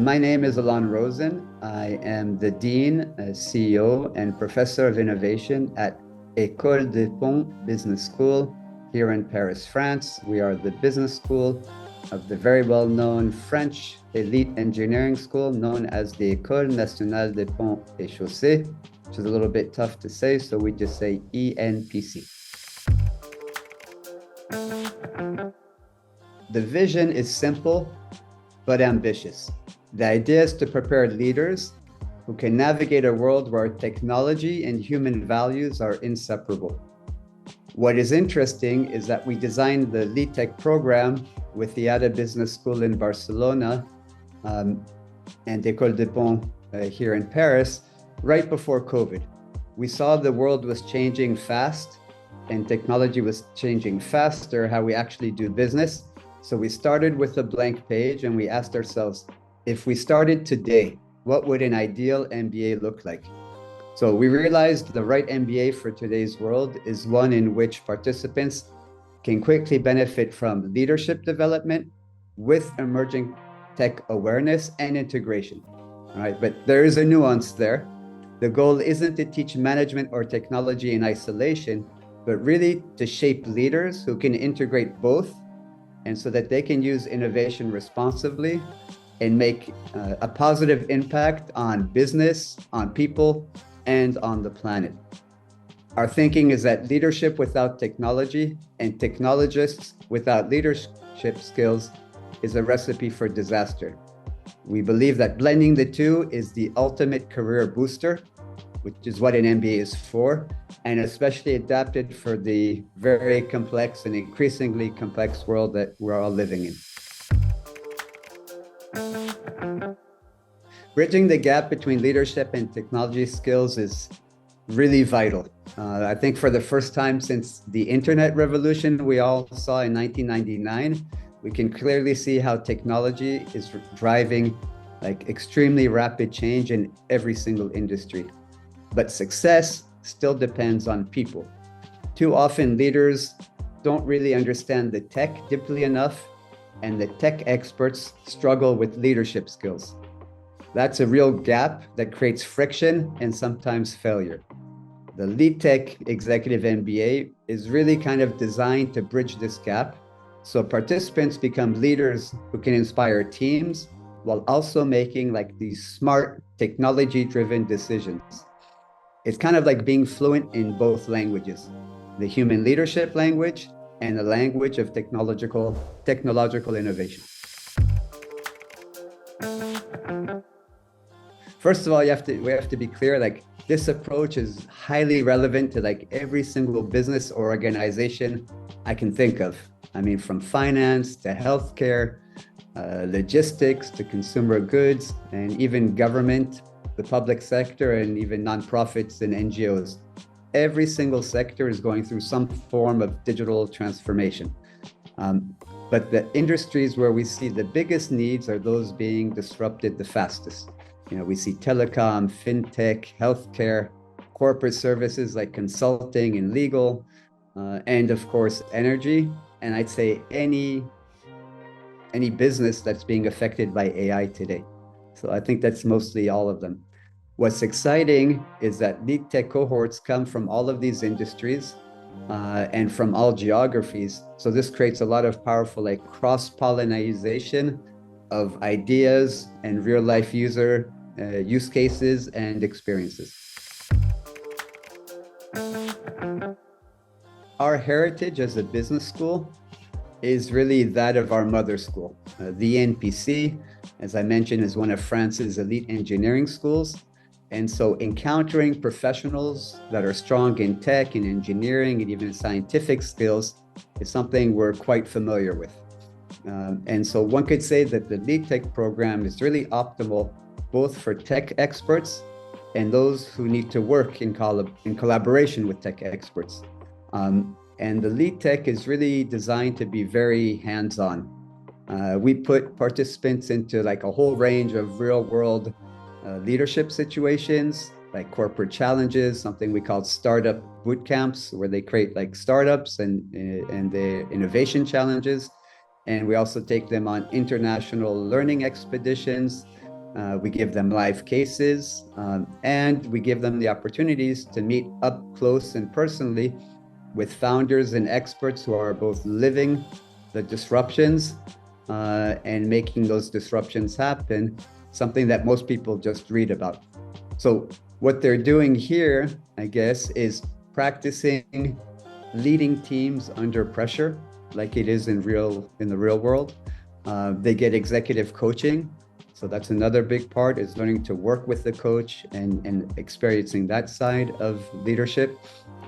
My name is Alon Rozen. I am the Dean, CEO, and Professor of Innovation at École des Ponts Business School here in Paris, France. We are the business school of the very well-known French elite engineering school known as the École Nationale des Ponts et Chaussées, which is a little bit tough to say, so we just say ENPC. The vision is simple but ambitious. The idea is to prepare leaders who can navigate a world where technology and human values are inseparable. What is interesting is that we designed the LeadTech program with the ADA Business School in Barcelona and École des Ponts here in Paris right before COVID. We saw the world was changing fast and technology was changing faster, how we actually do business. So we started with a blank page and we asked ourselves, if we started today, what would an ideal MBA look like? So we realized the right MBA for today's world is one in which participants can quickly benefit from leadership development with emerging tech awareness and integration. All right, but there is a nuance there. The goal isn't to teach management or technology in isolation, but really to shape leaders who can integrate both, and so that they can use innovation responsibly and make a positive impact on business, on people, and on the planet. Our thinking is that leadership without technology and technologists without leadership skills is a recipe for disaster. We believe that blending the two is the ultimate career booster, which is what an MBA is for, and especially adapted for the very complex and increasingly complex world that we're all living in. Bridging the gap between leadership and technology skills is really vital. I think for the first time since the internet revolution we all saw in 1999, we can clearly see how technology is driving extremely rapid change in every single industry. But success still depends on people. Too often leaders don't really understand the tech deeply enough, and the tech experts struggle with leadership skills. That's a real gap that creates friction and sometimes failure. The LeadTech Executive MBA is really kind of designed to bridge this gap, so participants become leaders who can inspire teams while also making these smart technology-driven decisions. It's kind of like being fluent in both languages, the human leadership language and the language of technological innovation. First of all, we have to be clear, this approach is highly relevant to every single business or organization I can think of. I mean, from finance to healthcare, logistics to consumer goods, and even government, the public sector, and even nonprofits and NGOs. Every single sector is going through some form of digital transformation. But the industries where we see the biggest needs are those being disrupted the fastest. We see telecom, fintech, healthcare, corporate services like consulting and legal, and of course, energy. And I'd say any business that's being affected by AI today. So I think that's mostly all of them. What's exciting is that LeadTech cohorts come from all of these industries and from all geographies. So this creates a lot of powerful cross-pollination of ideas and real-life use cases and experiences. Our heritage as a business school is really that of our mother school. The NPC, as I mentioned, is one of France's elite engineering schools. And so encountering professionals that are strong in tech and engineering and even scientific skills is something we're quite familiar with. And so one could say that the LeadTech program is really optimal both for tech experts and those who need to work in collaboration with tech experts. And the LeadTech is really designed to be very hands-on. We put participants into a whole range of real-world leadership situations, like corporate challenges, something we call startup boot camps, where they create startups and the innovation challenges. And we also take them on international learning expeditions We give them live cases, and we give them the opportunities to meet up close and personally with founders and experts who are both living the disruptions and making those disruptions happen, something that most people just read about. So what they're doing here, I guess, is practicing leading teams under pressure, like it is in the real world. They get executive coaching. So that's another big part, is learning to work with the coach and experiencing that side of leadership.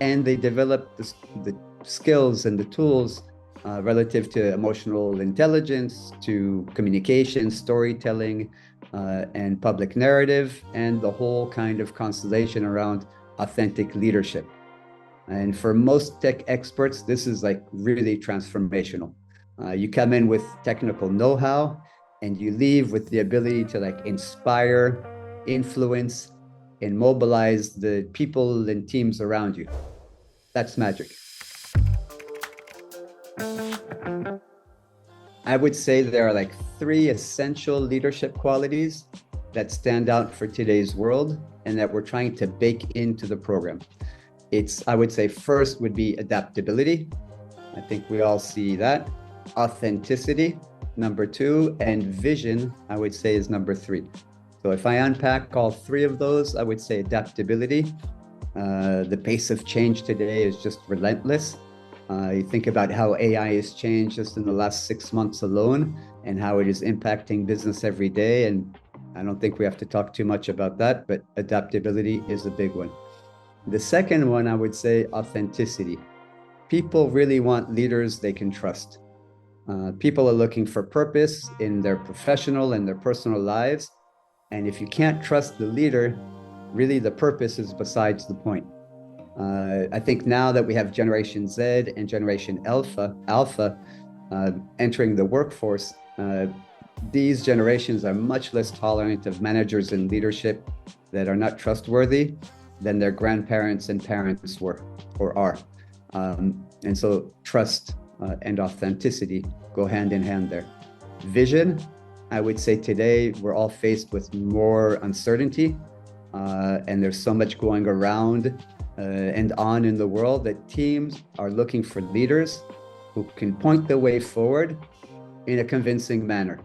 And they develop the skills and the tools relative to emotional intelligence, to communication, storytelling, and public narrative, and the whole kind of constellation around authentic leadership. And for most tech experts, this is like really transformational. You come in with technical know-how, and you leave with the ability to like inspire, influence, and mobilize the people and teams around you. That's magic. I would say there are like 3 essential leadership qualities that stand out for today's world and that we're trying to bake into the program. I would say first would be adaptability. I think we all see that. Authenticity, number 2, and vision, I would say, is number 3. So if I unpack all 3 of those, I would say adaptability. The pace of change today is just relentless. You think about how AI has changed just in the last 6 months alone, and how it is impacting business every day. And I don't think we have to talk too much about that, but adaptability is a big one. The second one, I would say authenticity. People really want leaders they can trust. People are looking for purpose in their professional and their personal lives. And if you can't trust the leader, really the purpose is besides the point. I think now that we have Generation Z and Generation Alpha entering the workforce, these generations are much less tolerant of managers and leadership that are not trustworthy than their grandparents and parents were or are. And so trust and authenticity go hand in hand there. Vision, I would say today we're all faced with more uncertainty, and there's so much going around and on in the world that teams are looking for leaders who can point the way forward in a convincing manner.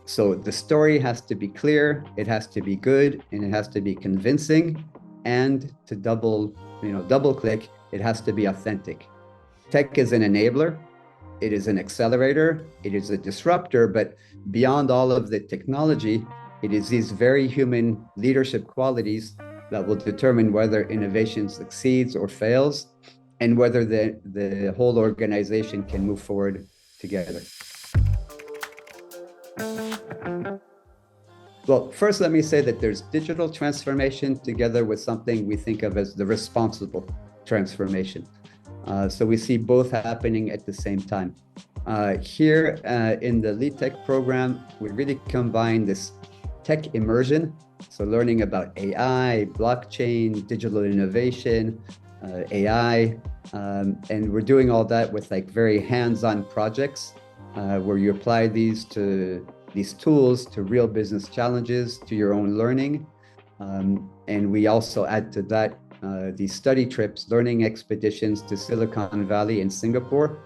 So the story has to be clear, it has to be good, and it has to be convincing. And to double click, it has to be authentic. Tech is an enabler, it is an accelerator, it is a disruptor, but beyond all of the technology, it is these very human leadership qualities that will determine whether innovation succeeds or fails, and whether the whole organization can move forward together. Well, first, let me say that there's digital transformation together with something we think of as the responsible transformation. So we see both happening at the same time. Here in the LeadTech program, we really combine this tech immersion, so learning about AI, blockchain, digital innovation, AI, and we're doing all that with like very hands-on projects where you apply these tools to real business challenges, to your own learning. And we also add to that these study trips, learning expeditions to Silicon Valley and Singapore,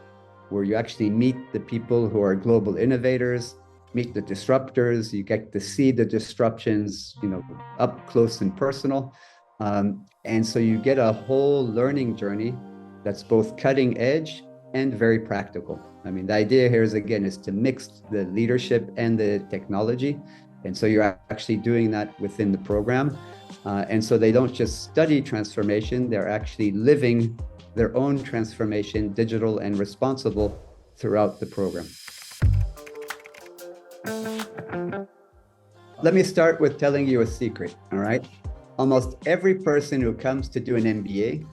where you actually meet the people who are global innovators, meet the disruptors, you get to see the disruptions, up close and personal. And so you get a whole learning journey that's both cutting edge and very practical. I mean, the idea here is to mix the leadership and the technology. And so you're actually doing that within the program. And so they don't just study transformation, they're actually living their own transformation, digital and responsible, throughout the program. Let me start with telling you a secret, all right? Almost every person who comes to do an MBA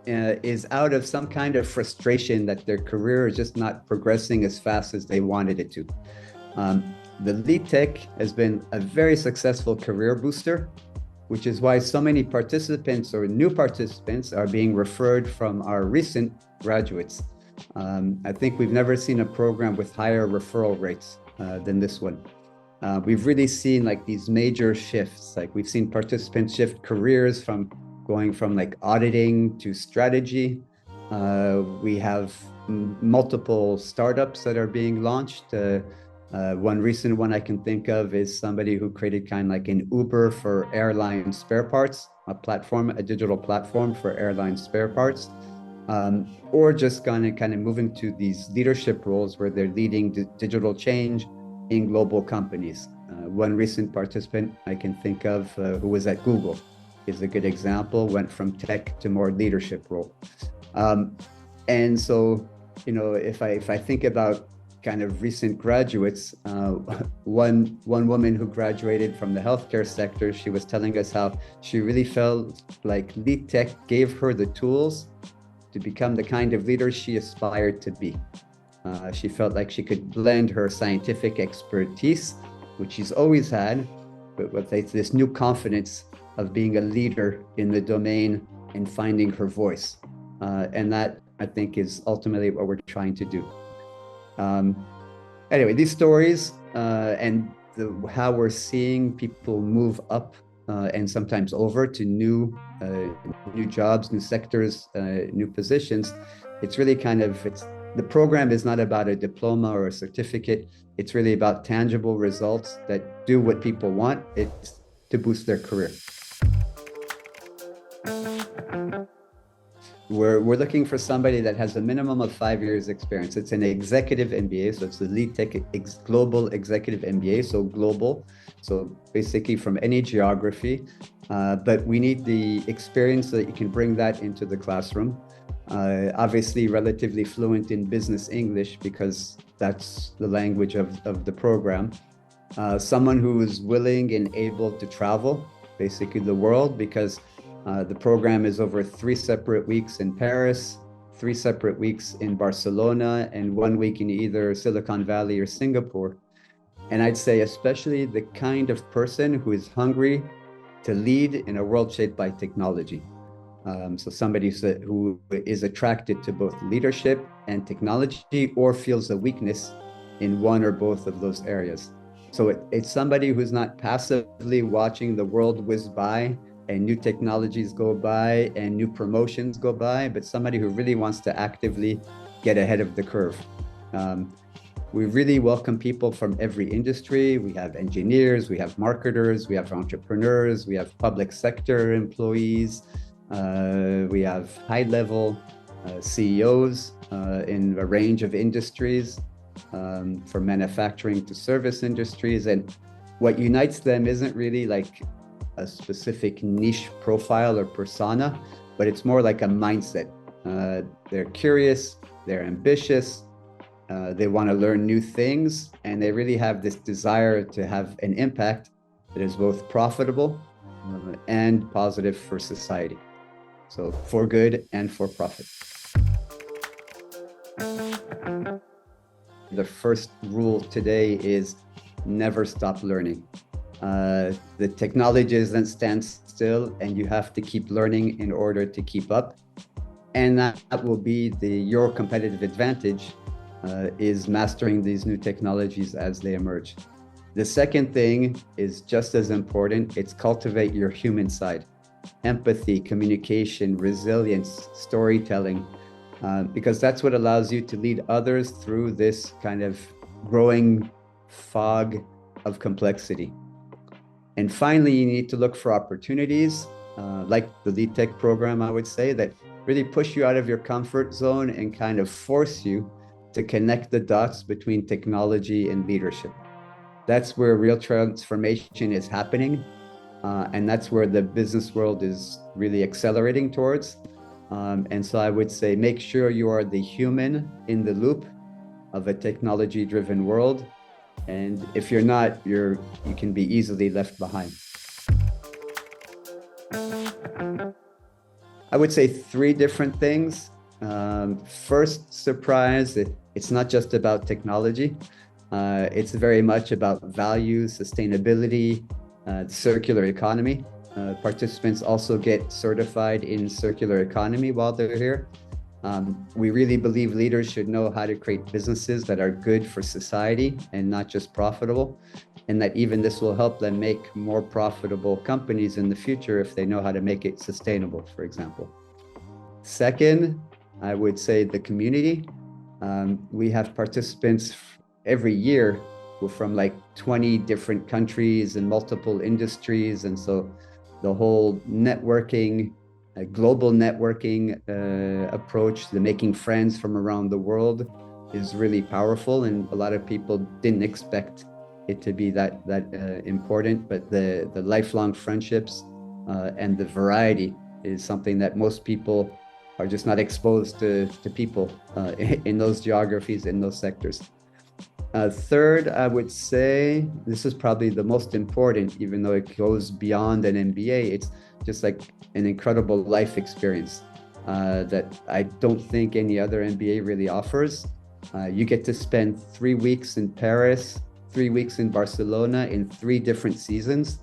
is out of some kind of frustration that their career is just not progressing as fast as they wanted it to. The LeadTech has been a very successful career booster, which is why so many participants or new participants are being referred from our recent graduates. I think we've never seen a program with higher referral rates than this one. we've really seen like these major shifts. Like we've seen participants shift careers from going from like auditing to strategy. We have multiple startups that are being launched. One recent one I can think of is somebody who created kind of like an Uber for airline spare parts, a digital platform for airline spare parts, or just kind of moving to these leadership roles where they're leading digital change in global companies. One recent participant I can think of who was at Google is a good example, went from tech to more leadership role. And so, if I think about kind of recent graduates, one woman who graduated from the healthcare sector, she was telling us how she really felt like LeadTech gave her the tools to become the kind of leader she aspired to be. She felt like she could blend her scientific expertise, which she's always had, but with this new confidence of being a leader in the domain and finding her voice. And that, I think, is ultimately what we're trying to do. Anyway, these stories and how we're seeing people move up and sometimes over to new jobs, new sectors, new positions. It's really the program is not about a diploma or a certificate. It's really about tangible results that do what people want. It's to boost their career. We're looking for somebody that has a minimum of 5 years experience. It's an executive MBA, so it's the LeadTech Global Executive MBA, so global, so basically from any geography. But we need the experience so that you can bring that into the classroom. Obviously, relatively fluent in business English because that's the language of the program. Someone who is willing and able to travel, basically the world, because the program is over 3 separate weeks in Paris, 3 separate weeks in Barcelona, and 1 week in either Silicon Valley or Singapore. And I'd say especially the kind of person who is hungry to lead in a world shaped by technology. So somebody who is attracted to both leadership and technology or feels a weakness in one or both of those areas. So it's somebody who's not passively watching the world whiz by and new technologies go by and new promotions go by, but somebody who really wants to actively get ahead of the curve. We really welcome people from every industry. We have engineers, we have marketers, we have entrepreneurs, we have public sector employees, we have high-level CEOs in a range of industries, from manufacturing to service industries. And what unites them isn't really like a specific niche profile or persona, but it's more like a mindset. They're curious, they're ambitious, they want to learn new things, and they really have this desire to have an impact that is both profitable and positive for society. So for good and for profit. The first rule today is never stop learning. The technology doesn't stand still, and you have to keep learning in order to keep up. And that will be your competitive advantage, is mastering these new technologies as they emerge. The second thing is just as important. It's cultivate your human side. Empathy, communication, resilience, storytelling, because that's what allows you to lead others through this kind of growing fog of complexity. And finally, you need to look for opportunities, like the LeadTech program, I would say, that really push you out of your comfort zone and kind of force you to connect the dots between technology and leadership. That's where real transformation is happening. And that's where the business world is really accelerating towards. And so I would say, make sure you are the human in the loop of a technology-driven world. And if you're not, you can be easily left behind. I would say 3 different things. First, surprise, it's not just about technology. It's very much about values, sustainability, the circular economy. Participants also get certified in circular economy while they're here. We really believe leaders should know how to create businesses that are good for society and not just profitable. and that even this will help them make more profitable companies in the future if they know how to make it sustainable, for example. Second, I would say the community. We have participants every year from like 20 different countries and multiple industries. And so the whole networking, global networking approach, the making friends from around the world is really powerful. And a lot of people didn't expect it to be that important, but the lifelong friendships and the variety is something that most people are just not exposed to people in those geographies, in those sectors. Third, I would say this is probably the most important, even though it goes beyond an MBA. It's just like an incredible life experience that I don't think any other MBA really offers. You get to spend 3 weeks in Paris, 3 weeks in Barcelona in 3 different seasons,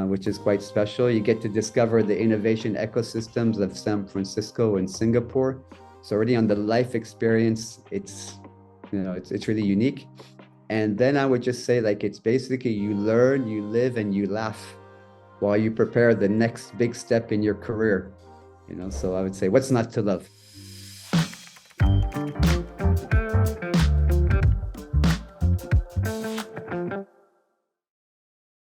which is quite special. You get to discover the innovation ecosystems of San Francisco and Singapore. So already on the life experience, it's really unique. And then I would just say, like, it's basically you learn, you live, and you laugh while you prepare the next big step in your career. So I would say, what's not to love?